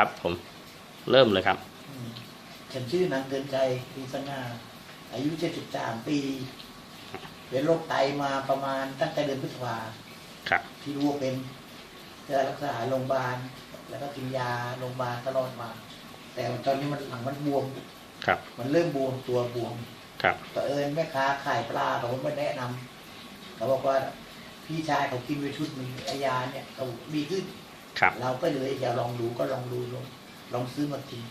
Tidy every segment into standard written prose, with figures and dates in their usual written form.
ครับผมเริ่มเลยครับฉันชื่อนางเตือนใจปีสง่าอายุ73 ปีเป็นโรคไตมาประมาณตั้งแต่เดือนพฤษภาครับที่รู้ว่าเป็นจะรักษาโรงพยาบาลแล้วก็กินยาโรงพยาบาลตลอดมาแต่ตอนนี้มันหลังมันบวมครับมันเริ่มบวมตัวบวมครับต่อแม่ค้าขายปลาเขาไม่แนะนำเขาบอกว่าพี่ชายเขากินไปชุดหนึ่งยาเนี่ยเขาดีขึ้นครับเราก็เลยอย่าลองดูก็ลองดูลองซื้อมากิน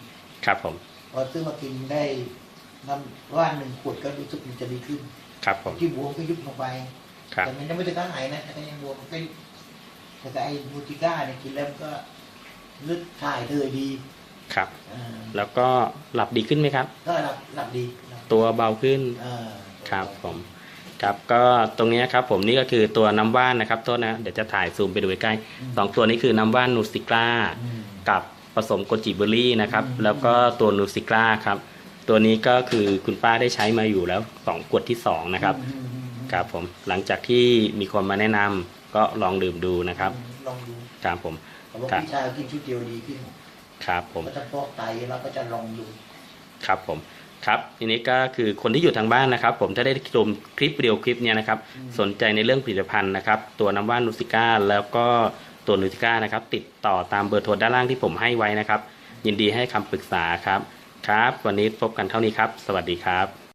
ครับผมพอซื้อมากินได้น้ำว่าน1 ขวดก็รู้สึกมันจะดีขึ้นครับผมที่บวมก็ยุบลงไปครับแต่มันยังไม่ถึงกับหายนะแต่ก็ยังบวมก็ยุบแต่ไอ้บูติก้าเนี่ยกินแล้วก็เลือดถ่ายเธอดีครับแล้วก็หลับดีขึ้นไหมครับก็หลับดีตัวเบาขึ้นครับผมครับก็ตรงนี้ครับผมนี่ก็คือตัวน้ำว่านนะครับโทษนะเดี๋ยวจะถ่ายซูมไปดูใกล้ๆ2 ตัวนี้คือน้ำว่านนูซิกล้ากับผสมโกจิเบอร์รี่นะครับแล้วก็ตัวนูซิกล้าครับตัวนี้ก็คือคุณป้าได้ใช้มาอยู่แล้ว2 ขวดที่2นะครับครับผมหลังจากที่มีคนมาแนะนำก็ลองดื่มดูนะครับลองดูครับผมครับพี่ชายกินชุดเดียวดีขึ้นครับผมก็จะฟอกไตแล้วก็จะลองดูครับผมครับทีนี้ก็คือคนที่อยู่ทางบ้านนะครับผมถ้าได้ชมคลิปวิดีโอคลิปนี้นะครับสนใจในเรื่องผลิตภัณฑ์นะครับตัวน้ำว่านนูซิก้าแล้วก็ตัวนูซิก้านะครับติดต่อตามเบอร์โทรด้านล่างที่ผมให้ไว้นะครับยินดีให้คำปรึกษาครับครับวันนี้พบกันเท่านี้ครับสวัสดีครับ